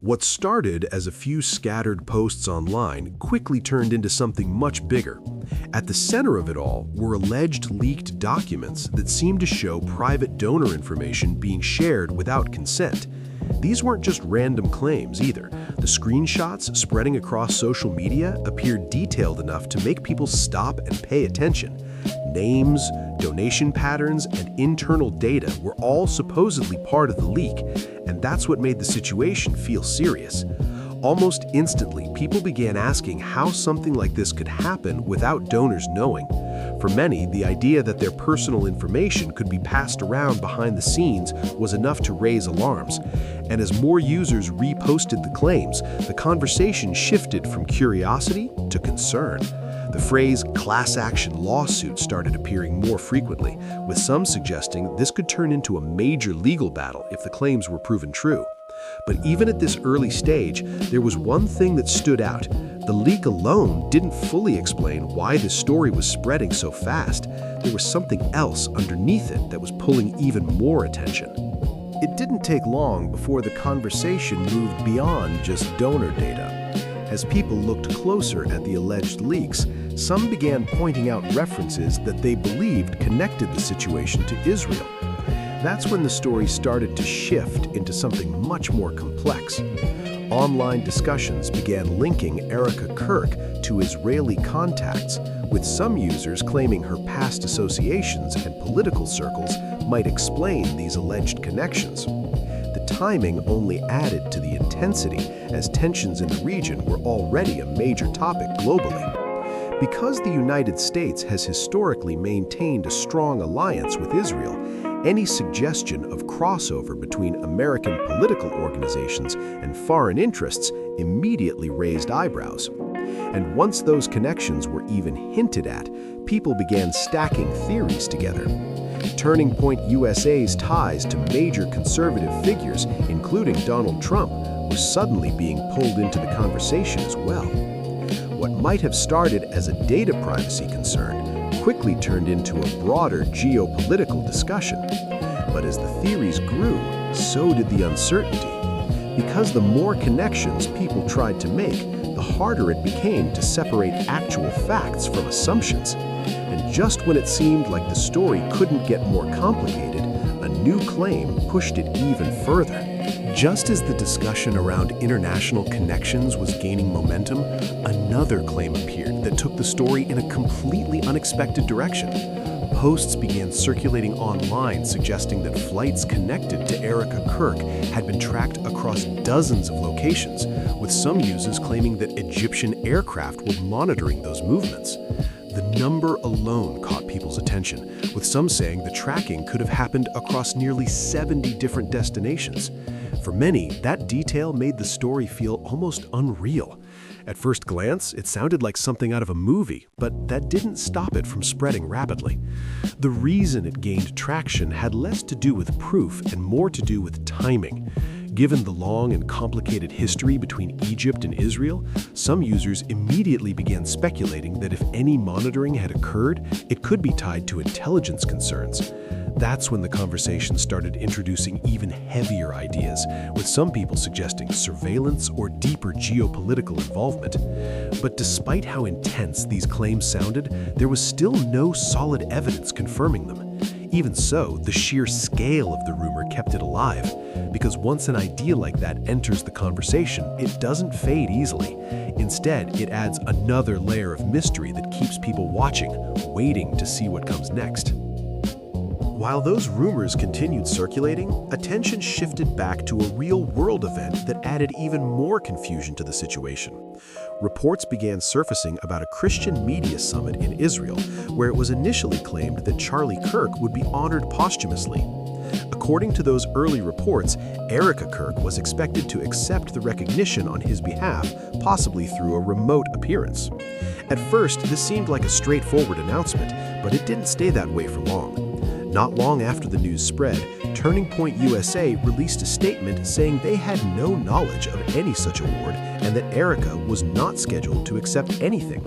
What started as a few scattered posts online quickly turned into something much bigger. At the center of it all were alleged leaked documents that seemed to show private donor information being shared without consent. These weren't just random claims either. The screenshots spreading across social media appeared detailed enough to make people stop and pay attention. Names, donation patterns, and internal data were all supposedly part of the leak, and that's what made the situation feel serious. Almost instantly, people began asking how something like this could happen without donors knowing. For many, the idea that their personal information could be passed around behind the scenes was enough to raise alarms. And as more users reposted the claims, the conversation shifted from curiosity to concern. The phrase class action lawsuit started appearing more frequently, with some suggesting this could turn into a major legal battle if the claims were proven true. But even at this early stage, there was one thing that stood out. The leak alone didn't fully explain why this story was spreading so fast. There was something else underneath it that was pulling even more attention. It didn't take long before the conversation moved beyond just donor data. As people looked closer at the alleged leaks, some began pointing out references that they believed connected the situation to Israel. That's when the story started to shift into something much more complex. Online discussions began linking Erika Kirk to Israeli contacts, with some users claiming her past associations and political circles might explain these alleged connections. The timing only added to the intensity, as tensions in the region were already a major topic globally. Because the United States has historically maintained a strong alliance with Israel, any suggestion of crossover between American political organizations and foreign interests immediately raised eyebrows. And once those connections were even hinted at, people began stacking theories together. Turning Point USA's ties to major conservative figures, including Donald Trump, was suddenly being pulled into the conversation as well. What might have started as a data privacy concern quickly turned into a broader geopolitical discussion. But as the theories grew, so did the uncertainty. Because the more connections people tried to make, the harder it became to separate actual facts from assumptions. And just when it seemed like the story couldn't get more complicated, a new claim pushed it even further. Just as the discussion around international connections was gaining momentum, another claim appeared that took the story in a completely unexpected direction. Posts began circulating online suggesting that flights connected to Erika Kirk had been tracked across dozens of locations, with some users claiming that Egyptian aircraft were monitoring those movements. The number alone caught people's attention, with some saying the tracking could have happened across nearly 70 different destinations. For many, that detail made the story feel almost unreal. At first glance, it sounded like something out of a movie, but that didn't stop it from spreading rapidly. The reason it gained traction had less to do with proof and more to do with timing. Given the long and complicated history between Egypt and Israel, some users immediately began speculating that if any monitoring had occurred, it could be tied to intelligence concerns. That's when the conversation started introducing even heavier ideas, with some people suggesting surveillance or deeper geopolitical involvement. But despite how intense these claims sounded, there was still no solid evidence confirming them. Even so, the sheer scale of the rumor kept it alive, because once an idea like that enters the conversation, it doesn't fade easily. Instead, it adds another layer of mystery that keeps people watching, waiting to see what comes next. While those rumors continued circulating, attention shifted back to a real-world event that added even more confusion to the situation. Reports began surfacing about a Christian media summit in Israel, where it was initially claimed that Charlie Kirk would be honored posthumously. According to those early reports, Erika Kirk was expected to accept the recognition on his behalf, possibly through a remote appearance. At first, this seemed like a straightforward announcement, but it didn't stay that way for long. Not long after the news spread, Turning Point USA released a statement saying they had no knowledge of any such award and that Erika was not scheduled to accept anything.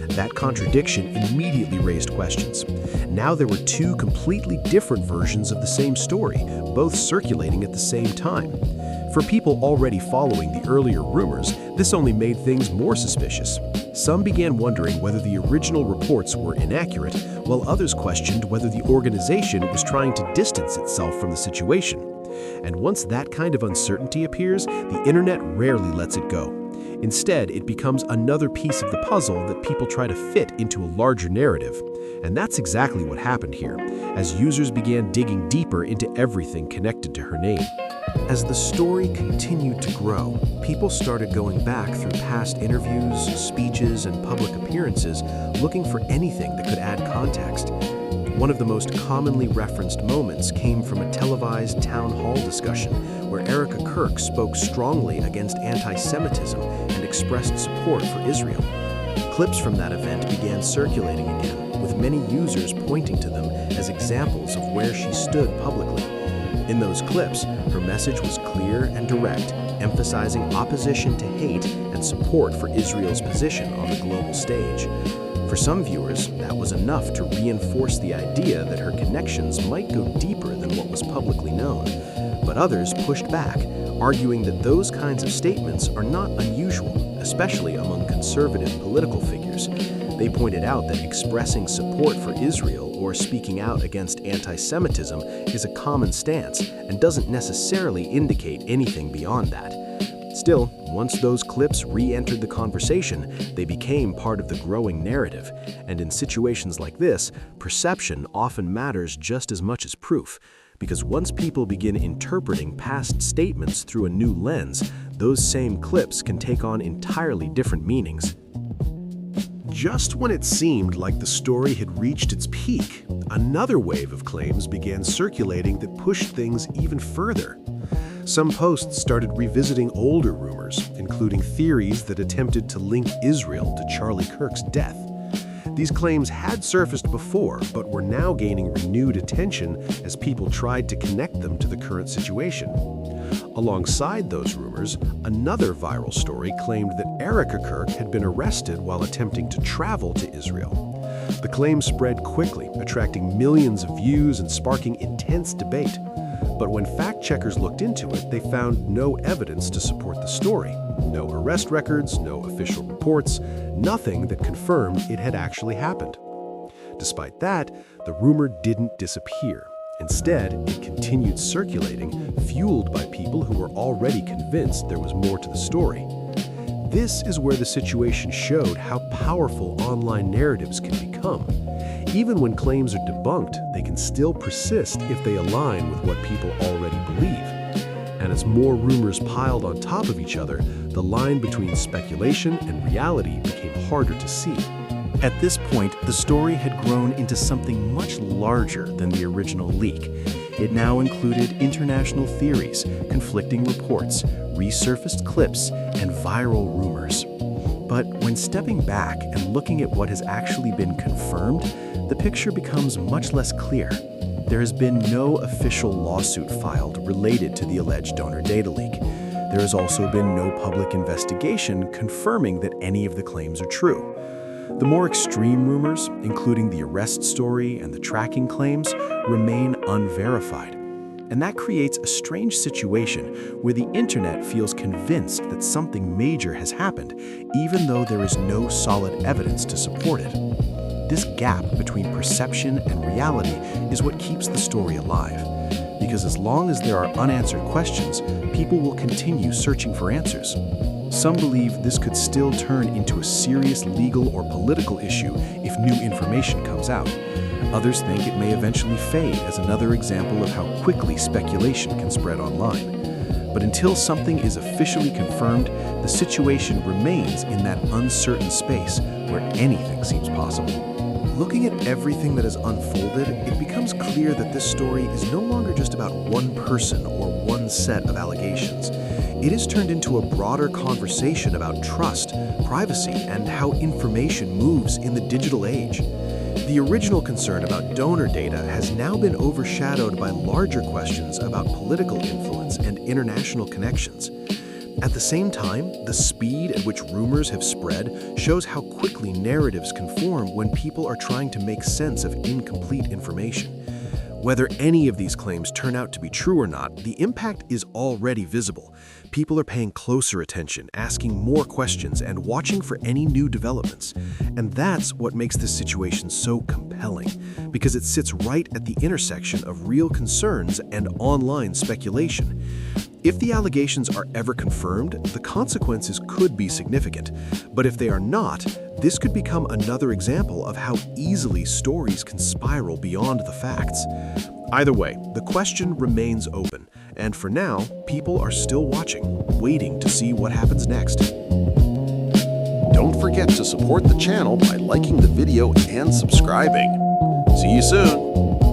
That contradiction immediately raised questions. Now there were two completely different versions of the same story, both circulating at the same time. For people already following the earlier rumors, this only made things more suspicious. Some began wondering whether the original reports were inaccurate, while others questioned whether the organization was trying to distance itself from the situation. And once that kind of uncertainty appears, the internet rarely lets it go. Instead, it becomes another piece of the puzzle that people try to fit into a larger narrative. And that's exactly what happened here, as users began digging deeper into everything connected to her name. As the story continued to grow, people started going back through past interviews, speeches, and public appearances, looking for anything that could add context. One of the most commonly referenced moments came from a televised town hall discussion where Erika Kirk spoke strongly against anti-Semitism and expressed support for Israel. Clips from that event began circulating again, with many users pointing to them as examples of where she stood publicly. In those clips, her message was clear and direct, emphasizing opposition to hate and support for Israel's position on the global stage. For some viewers, that was enough to reinforce the idea that her connections might go deeper than what was publicly known. But others pushed back, arguing that those kinds of statements are not unusual, especially among conservative political figures. They pointed out that expressing support for Israel or speaking out against anti-Semitism is a common stance and doesn't necessarily indicate anything beyond that. Still, once those clips re-entered the conversation, they became part of the growing narrative. And in situations like this, perception often matters just as much as proof. Because once people begin interpreting past statements through a new lens, those same clips can take on entirely different meanings. Just when it seemed like the story had reached its peak, another wave of claims began circulating that pushed things even further. Some posts started revisiting older rumors, including theories that attempted to link Israel to Charlie Kirk's death. These claims had surfaced before, but were now gaining renewed attention as people tried to connect them to the current situation. Alongside those rumors, another viral story claimed that Erika Kirk had been arrested while attempting to travel to Israel. The claim spread quickly, attracting millions of views and sparking intense debate. But when fact-checkers looked into it, they found no evidence to support the story. No arrest records, no official reports, nothing that confirmed it had actually happened. Despite that, the rumor didn't disappear. Instead, it continued circulating, fueled by people who were already convinced there was more to the story. This is where the situation showed how powerful online narratives can become. Even when claims are debunked, they can still persist if they align with what people already believe. And as more rumors piled on top of each other, the line between speculation and reality became harder to see. At this point, the story had grown into something much larger than the original leak. It now included international theories, conflicting reports, resurfaced clips, and viral rumors. But when stepping back and looking at what has actually been confirmed, the picture becomes much less clear. There has been no official lawsuit filed related to the alleged donor data leak. There has also been no public investigation confirming that any of the claims are true. The more extreme rumors, including the arrest story and the tracking claims, remain unverified. And that creates a strange situation where the internet feels convinced that something major has happened, even though there is no solid evidence to support it. This gap between perception and reality is what keeps the story alive. Because as long as there are unanswered questions, people will continue searching for answers. Some believe this could still turn into a serious legal or political issue if new information comes out. Others think it may eventually fade as another example of how quickly speculation can spread online. But until something is officially confirmed, the situation remains in that uncertain space where anything seems possible. Looking at everything that has unfolded, it becomes clear that this story is no longer just about one person or one set of allegations. It has turned into a broader conversation about trust, privacy, and how information moves in the digital age. The original concern about donor data has now been overshadowed by larger questions about political influence and international connections. At the same time, the speed at which rumors have spread shows how quickly narratives can form when people are trying to make sense of incomplete information. Whether any of these claims turn out to be true or not, the impact is already visible. People are paying closer attention, asking more questions, and watching for any new developments. And that's what makes this situation so compelling, because it sits right at the intersection of real concerns and online speculation. If the allegations are ever confirmed, the consequences could be significant. But if they are not, this could become another example of how easily stories can spiral beyond the facts. Either way, the question remains open, and for now, people are still watching, waiting to see what happens next. Don't forget to support the channel by liking the video and subscribing. See you soon!